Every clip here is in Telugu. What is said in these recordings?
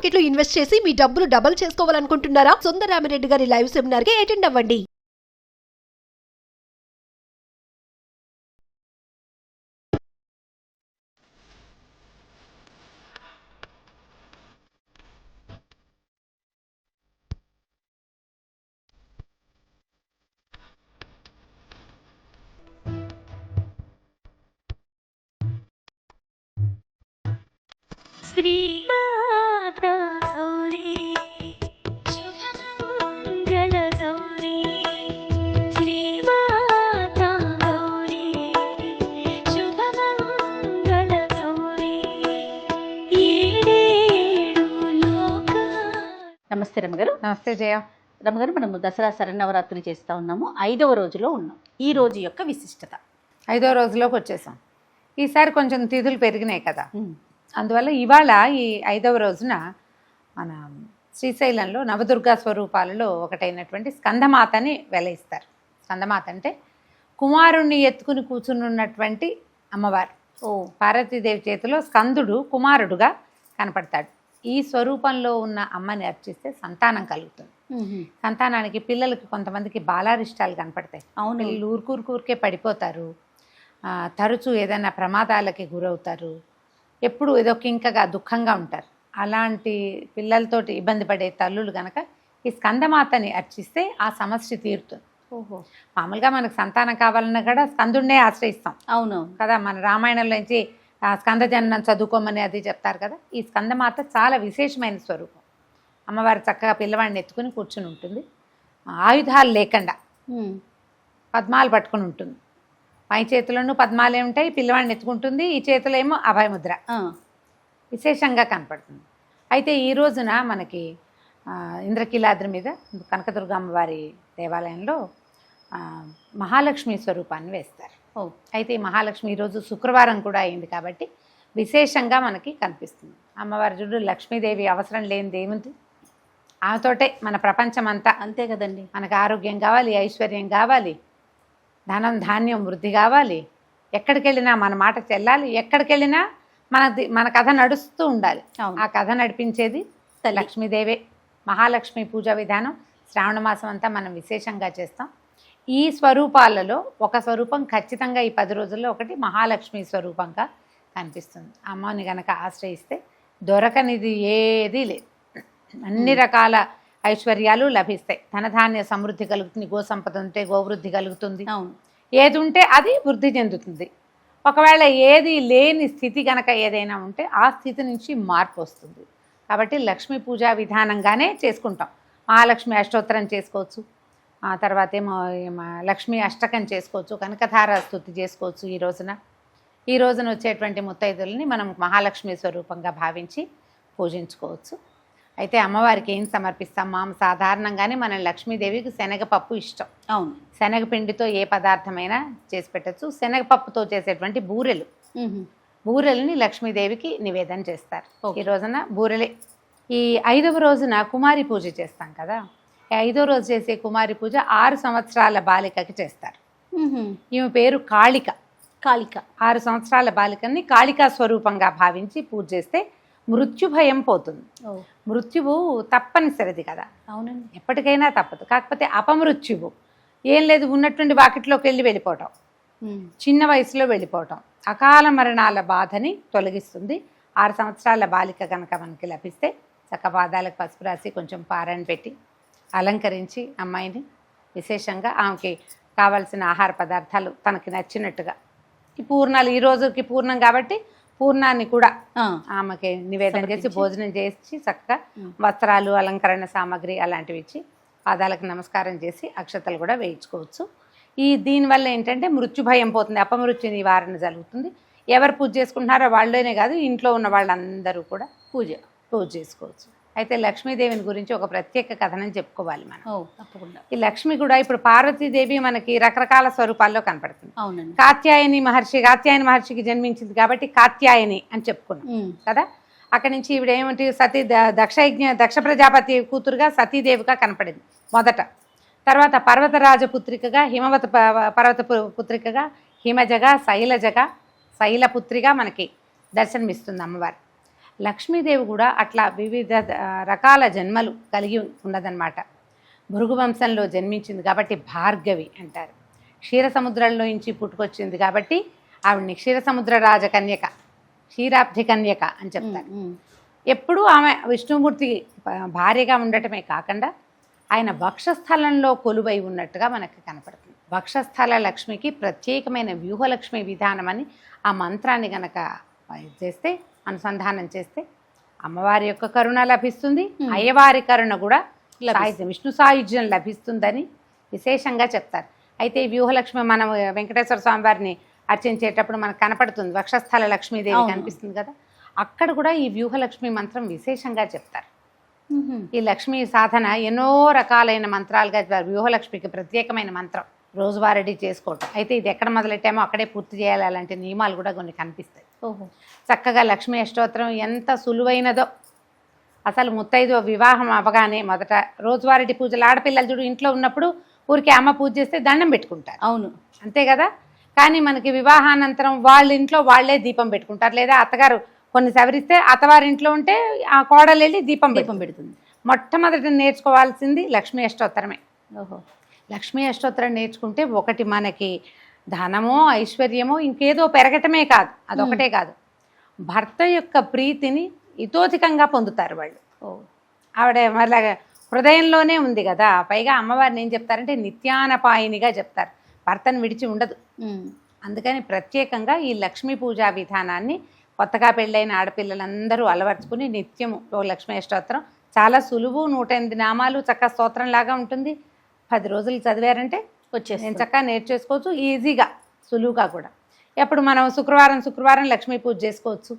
మార్కెట్ లో ఇన్వెస్ట్ చేసి మీ డబ్బులు డబుల్ చేసుకోవాలనుకుంటున్నారా? సుందరరామిరెడ్డి గారి లైవ్ సెమినార్ కి అటెండ్ అవ్వండి. శ్రీమాతా గౌరీ శుభమంగళ గౌరీ శ్రీమాతా గౌరీ శుభమంగళ గౌరీ ఏడేడు లోక. నమస్తే రమ్మగారు. నమస్తే జయ. రమ్మగారు, మనము దసరా శరన్నవరాత్రులు చేస్తూ ఉన్నాము. 5వ రోజులో ఉన్నాం. ఈ రోజు యొక్క విశిష్టత 5వ రోజులోకి వచ్చేసాం. ఈసారి కొంచెం తిథులు పెరిగినాయి కదా, అందువల్ల ఇవాళ ఈ 5వ రోజున మన శ్రీశైలంలో నవదుర్గా స్వరూపాలలో ఒకటైనటువంటి స్కందమాతని వెలయిస్తారు. స్కందమాత అంటే కుమారుణ్ణి ఎత్తుకుని కూర్చున్నటువంటి అమ్మవారు. పార్వతీదేవి చేతిలో స్కందుడు కుమారుడుగా కనపడతాడు. ఈ స్వరూపంలో ఉన్న అమ్మని అర్చిస్తే సంతానం కలుగుతుంది. సంతానానికి పిల్లలకి కొంతమందికి బాలారిష్టాలు కనపడతాయి. పిల్లలు ఊరికూరికే పడిపోతారు, తరచూ ఏదైనా ప్రమాదాలకి గురవుతారు, ఎప్పుడు ఏదో కింకగా దుఃఖంగా ఉంటారు. అలాంటి పిల్లలతోటి ఇబ్బంది పడే తల్లులు కనుక ఈ స్కందమాతని అర్చిస్తే ఆ సమస్య తీరుతుంది. మామూలుగా మనకు సంతానం కావాలన్నా కూడా స్కందుడినే ఆశ్రయిస్తాం. అవును కదా, మన రామాయణంలో నుంచి స్కంద జననం చదువుకోమని అది చెప్తారు కదా. ఈ స్కందమాత చాలా విశేషమైన స్వరూపం. అమ్మవారు చక్కగా పిల్లవాడిని ఎత్తుకుని కూర్చుని ఉంటుంది. ఆయుధాలు లేకుండా పద్మాలు పట్టుకుని ఉంటుంది. పై చేతులను పద్మాలే ఉంటాయి, పిల్లవాడిని ఎత్తుకుంటుంది. ఈ చేతిలో ఏమో అభయముద్ర విశేషంగా కనపడుతుంది. అయితే ఈ రోజున మనకి ఇంద్రకీలాద్రి మీద కనకదుర్గ అమ్మవారి దేవాలయంలో మహాలక్ష్మి స్వరూపాన్ని వేస్తారు. అయితే ఈ మహాలక్ష్మి ఈరోజు శుక్రవారం కూడా అయింది కాబట్టి విశేషంగా మనకి కనిపిస్తుంది. అమ్మవారి చూడు, లక్ష్మీదేవి అవసరం లేనిది ఏముంది, ఆమెతోటే మన ప్రపంచం అంతా. అంతే కదండి. మనకు ఆరోగ్యం కావాలి, ఐశ్వర్యం కావాలి, ధనం ధాన్యం వృద్ధి కావాలి, ఎక్కడికి వెళ్ళినా మన మాట చెల్లాలి, ఎక్కడికి వెళ్ళినా మన కథ నడుస్తూ ఉండాలి. ఆ కథ నడిపించేది లక్ష్మీదేవే. మహాలక్ష్మి పూజా విధానం శ్రావణ మాసం అంతా మనం విశేషంగా చేస్తాం. ఈ స్వరూపాలలో ఒక స్వరూపం ఖచ్చితంగా ఈ 10 రోజుల్లో ఒకటి మహాలక్ష్మి స్వరూపంగా కనిపిస్తుంది. అమ్మని కనుక ఆశ్రయిస్తే దొరకనిది ఏదీ లేదు. అన్ని రకాల ఐశ్వర్యాలు లభిస్తాయి. ధనధాన్య సమృద్ధి కలుగుతుంది. గోసంపద ఉంటే గోవృద్ధి కలుగుతుంది. ఏది ఉంటే అది వృద్ధి చెందుతుంది. ఒకవేళ ఏది లేని స్థితి కనుక ఏదైనా ఉంటే ఆ స్థితి నుంచి మార్పు వస్తుంది. కాబట్టి లక్ష్మీ పూజా విధానంగానే చేసుకుంటాం. మహాలక్ష్మి అష్టోత్తరం చేసుకోవచ్చు, ఆ తర్వాత ఏమో లక్ష్మీ అష్టకం చేసుకోవచ్చు, కనకధార స్తుతి చేసుకోవచ్చు. ఈ రోజున వచ్చేటువంటి ముత్తైదులని మనం మహాలక్ష్మి స్వరూపంగా భావించి పూజించుకోవచ్చు. అయితే అమ్మవారికి ఏం సమర్పిస్తాం? సాధారణంగానే మనం లక్ష్మీదేవికి శనగపప్పు ఇష్టం. అవును, శనగపిండితో ఏ పదార్థమైనా చేసి పెట్టచ్చు. శనగపప్పుతో చేసేటువంటి బూరెల్ని లక్ష్మీదేవికి నివేదన చేస్తారు. ఈ రోజున బూరెలే. ఈ 5వ రోజున కుమారి పూజ చేస్తాం కదా. ఈ 5వ రోజు చేసే కుమారి పూజ 6 సంవత్సరాల బాలికకి చేస్తారు. ఈమె పేరు కాళిక. 6 సంవత్సరాల బాలికని కాళికా స్వరూపంగా భావించి పూజ చేస్తే మృత్యు భయం పోతుంది. మృత్యువు తప్పనిసరిది కదా. అవునండి, ఎప్పటికైనా తప్పదు. కాకపోతే అపమృత్యువు ఏం లేదు, ఉన్నటువంటి వాకిట్లోకి వెళ్ళిపోవటం, చిన్న వయసులో వెళ్ళిపోవటం, అకాల మరణాల బాధని తొలగిస్తుంది. 6 సంవత్సరాల బాలిక కనుక మనకి లభిస్తే చక్క పాదాలకు పసుపు రాసి కొంచెం పారాయణ పెట్టి అలంకరించి అమ్మాయిని విశేషంగా ఆమెకి కావాల్సిన ఆహార పదార్థాలు తనకి నచ్చినట్టుగా, ఈ పూర్ణాలు ఈ రోజుకి పూర్ణం కాబట్టి పూర్ణాన్ని కూడా ఆమెకి నివేదన చేసి భోజనం చేసి చక్కగా వస్త్రాలు, అలంకరణ సామాగ్రి అలాంటివి ఇచ్చి పాదాలకు నమస్కారం చేసి అక్షతలు కూడా వేయించుకోవచ్చు. దీనివల్ల ఏంటంటే మృత్యు భయం పోతుంది, అపమృత్యు నివారణ జరుగుతుంది. ఎవరు పూజ చేసుకుంటున్నారో వాళ్ళనే కాదు, ఇంట్లో ఉన్న వాళ్ళందరూ కూడా పూజ చేసుకోవచ్చు. అయితే లక్ష్మీదేవిని గురించి ఒక ప్రత్యేక కథనం చెప్పుకోవాలి మనం. తప్పకుండా. ఈ లక్ష్మి కూడా ఇప్పుడు పార్వతీదేవి మనకి రకరకాల స్వరూపాల్లో కనపడుతుంది. అవునండి. కాత్యాయని మహర్షికి జన్మించింది కాబట్టి కాత్యాయని అని చెప్పుకున్నాం కదా. అక్కడి నుంచి ఈవిడ ఏమిటి, దక్ష ప్రజాపతి కూతురుగా సతీదేవిగా కనపడింది మొదట. తర్వాత పర్వతరాజ పుత్రికగా, హిమవత పర్వత పుత్రికగా, హిమజగా, శైలపుత్రిగా మనకి దర్శనమిస్తుంది అమ్మవారు. లక్ష్మీదేవి కూడా అట్లా వివిధ రకాల జన్మలు కలిగి ఉన్నదన్నమాట. భృగు వంశంలో జన్మించింది కాబట్టి భార్గవి అంటారు. క్షీర సముద్రంలో నుంచి పుట్టుకొచ్చింది కాబట్టి ఆవిడ్ని క్షీరసముద్ర రాజకన్యక, క్షీరాబ్ధి కన్యక అని చెప్తారు. ఎప్పుడూ ఆమె విష్ణుమూర్తి భార్యగా ఉండటమే కాకుండా ఆయన వక్షస్థలంలో కొలువై ఉన్నట్టుగా మనకు కనపడుతుంది. వక్షస్థల లక్ష్మికి ప్రత్యేకమైన వ్యూహలక్ష్మి విధానం అని ఆ మంత్రాన్ని గనక చేస్తే, అనుసంధానం చేస్తే అమ్మవారి యొక్క కరుణ లభిస్తుంది, అయ్యవారి కరుణ కూడా విష్ణు సాయుధ్యం లభిస్తుందని విశేషంగా చెప్తారు. అయితే ఈ వ్యూహలక్ష్మి మనం వెంకటేశ్వర స్వామి వారిని అర్చించేటప్పుడు మనకు కనపడుతుంది, వక్షస్థల లక్ష్మీదేవి కనిపిస్తుంది కదా, అక్కడ కూడా ఈ వ్యూహలక్ష్మి మంత్రం విశేషంగా చెప్తారు. ఈ లక్ష్మీ సాధన ఎన్నో రకాలైన మంత్రాలుగా వ్యూహలక్ష్మికి ప్రత్యేకమైన మంత్రం రోజువారీ చేసుకోవటం. అయితే ఇది ఎక్కడ మొదలెట్టామో అక్కడే పూర్తి చేయాలి, అలాంటి నియమాలు కూడా కొన్ని కనిపిస్తాయి. చక్కగా లక్ష్మీ అష్టోత్తరం ఎంత సులువైనదో. అసలు ముత్తైదు వివాహం అవ్వగానే మొదట రోజువారీ పూజలు, ఆడపిల్లలు చూడు ఇంట్లో ఉన్నప్పుడు ఊరికి అమ్మ పూజ చేస్తే దండం పెట్టుకుంటారు, అవును అంతే కదా. కానీ మనకి వివాహానంతరం వాళ్ళ ఇంట్లో వాళ్ళే దీపం పెట్టుకుంటారు, లేదా అత్తగారు కొన్ని సవరిస్తే అత్తవారింట్లో ఉంటే ఆ కోడలు వెళ్ళి దీపం పెడుతుంది. మొట్టమొదటి నేర్చుకోవాల్సింది లక్ష్మీ అష్టోత్తరమే. లక్ష్మీ అష్టోత్తరం నేర్చుకుంటే ఒకటి మనకి ధనమో ఐశ్వర్యమో ఇంకేదో పెరగటమే కాదు, అదొకటే కాదు, భర్త యొక్క ప్రీతిని ఇతోధికంగా పొందుతారు వాళ్ళు. ఆవిడ మళ్ళీ హృదయంలోనే ఉంది కదా. పైగా అమ్మవారిని ఏం చెప్తారంటే నిత్యానపాయినిగా చెప్తారు, భర్తను విడిచి ఉండదు. అందుకని ప్రత్యేకంగా ఈ లక్ష్మీ పూజా విధానాన్ని కొత్తగా పెళ్ళైన ఆడపిల్లలందరూ అలవర్చుకుని నిత్యము లక్ష్మీ అష్టోత్తరం చాలా సులువు, 108 నామాలు, చక్కగా స్తోత్రం లాగా ఉంటుంది. 10 రోజులు చదివారంటే నేను చక్కగా నేర్చేసుకోవచ్చు, ఈజీగా సులువుగా కూడా. ఎప్పుడు మనం శుక్రవారం లక్ష్మీ పూజ చేసుకోవచ్చు.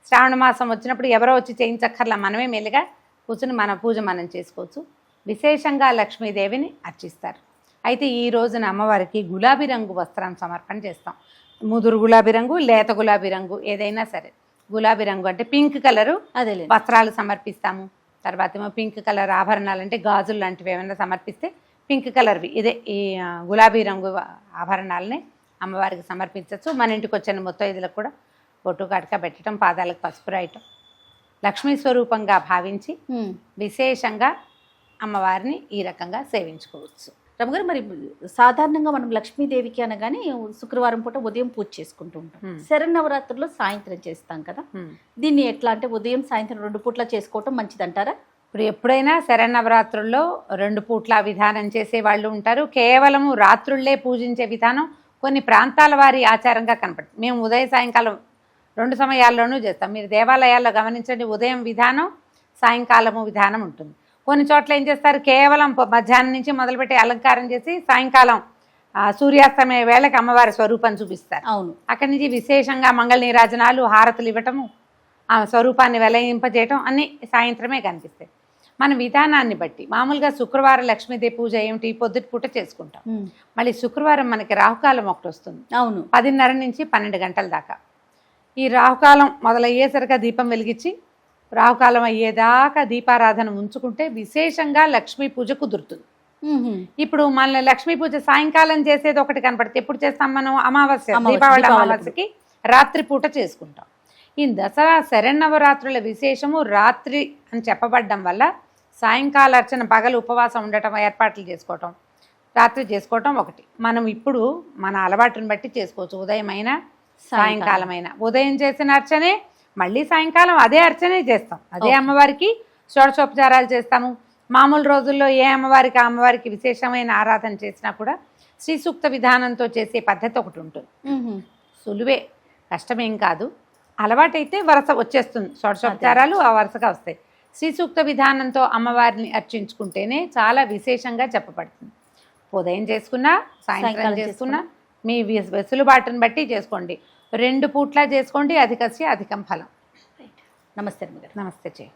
శ్రావణ మాసం వచ్చినప్పుడు ఎవరో వచ్చి చేయించక్కర్లా, మనమే మెల్లిగా కూర్చుని మన పూజ మనం చేసుకోవచ్చు. విశేషంగా లక్ష్మీదేవిని అర్చిస్తారు. అయితే ఈ రోజున అమ్మవారికి గులాబీ రంగు వస్త్రాన్ని సమర్పణ చేస్తాం. ముదురు గులాబీ రంగు, లేత గులాబీ రంగు ఏదైనా సరే. గులాబీ రంగు అంటే పింక్ కలరు అదే వస్త్రాలు సమర్పిస్తాము. తర్వాత ఏమో పింక్ కలర్ ఆభరణాలు అంటే గాజులు లాంటివి ఏమైనా సమర్పిస్తే పింక్ కలర్వి ఇదే ఈ గులాబీ రంగు ఆభరణాలని అమ్మవారికి సమర్పించవచ్చు. మన ఇంటికి వచ్చిన ముత్తైదులకు కూడా బొట్టు కాటక పెట్టడం, పాదాలకు పసుపు రాయటం, లక్ష్మీ స్వరూపంగా భావించి విశేషంగా అమ్మవారిని ఈ రకంగా సేవించుకోవచ్చు. రమగారు, మరి సాధారణంగా మనం లక్ష్మీదేవికి అనగానే శుక్రవారం పూట ఉదయం పూజ చేసుకుంటూ ఉంటాం. శరన్నవరాత్రుల్లో సాయంత్రం చేస్తాం కదా, దీన్ని ఎట్లా అంటే ఉదయం సాయంత్రం 2 పూట్ల చేసుకోవటం మంచిదంటారా? ఇప్పుడు ఎప్పుడైనా శరన్నవరాత్రుల్లో 2 పూట్ల విధానం చేసే వాళ్ళు ఉంటారు. కేవలము రాత్రుళ్లే పూజించే విధానం కొన్ని ప్రాంతాల వారి ఆచారంగా కనపడుతుంది. మేము ఉదయం సాయంకాలం 2 సమయాల్లోనూ చేస్తాం. మీరు దేవాలయాల్లో గమనించండి, ఉదయం విధానం సాయంకాలము విధానం ఉంటుంది. కొన్ని చోట్ల ఏం చేస్తారు, కేవలం మధ్యాహ్నం నుంచి మొదలుపెట్టి అలంకారం చేసి సాయంకాలం సూర్యాస్తమయ వేళకి అమ్మవారి స్వరూపం చూపిస్తారు. అవును, అక్కడి నుంచి విశేషంగా మంగళ నీరాజనాలు, హారతులు ఇవ్వటము, ఆ స్వరూపాన్ని వెలయింపజేయటం అన్నీ సాయంత్రమే కనిపిస్తాయి. మన విధానాన్ని బట్టి మామూలుగా శుక్రవారం లక్ష్మీదేవి పూజ ఏమిటి, పొద్దుటి పూట చేసుకుంటాం. మళ్ళీ శుక్రవారం మనకి రాహుకాలం ఒకటి వస్తుంది. అవును, 10:30 నుంచి 12 గంటల దాకా. ఈ రాహుకాలం మొదలయ్యేసరిగా దీపం వెలిగించి రాహుకాలం అయ్యేదాకా దీపారాధన ఉంచుకుంటే విశేషంగా లక్ష్మీ పూజ కుదురుతుంది. ఇప్పుడు మన లక్ష్మీ పూజ సాయంకాలం చేసేది ఒకటి కనపడుతుంది. ఎప్పుడు చేస్తాం మనం? అమావాస్య, దీపావళి అమావాస్యకి రాత్రి పూట చేసుకుంటాం. ఈ దసరా శరన్నవరాత్రుల విశేషము రాత్రి అని చెప్పబడ్డం వల్ల సాయంకాల అర్చన, పగలు ఉపవాసం ఉండటం, ఏర్పాట్లు చేసుకోవటం, రాత్రి చేసుకోవటం ఒకటి. మనం ఇప్పుడు మన అలవాటుని బట్టి చేసుకోవచ్చు, ఉదయం అయినా సాయంకాలం అయినా. ఉదయం చేసిన అర్చనే మళ్ళీ సాయంకాలం అదే అర్చనే చేస్తాం, అదే అమ్మవారికి షోడశోపచారాలు చేస్తాము. మామూలు రోజుల్లో ఏ అమ్మవారికి ఆ అమ్మవారికి విశేషమైన ఆరాధన చేసినా కూడా శ్రీ సూక్త విధానంతో చేసే పద్ధతి ఒకటి ఉంటుంది. సులువే, కష్టమేం కాదు. అలవాటైతే వరుస వచ్చేస్తుంది, షోడశోపచారాలు ఆ వరుసగా వస్తాయి. శ్రీ సూక్త విధానంతో అమ్మవారిని అర్చించుకుంటేనే చాలా విశేషంగా చెప్పబడుతుంది. ఉదయం చేసుకున్నా సాయంత్రం చేసుకున్నా మీ వెసులుబాటును బట్టి చేసుకోండి. 2 పూట్ల చేసుకోండి, అధికస్య అధికం ఫలం. నమస్తే. నమస్తే.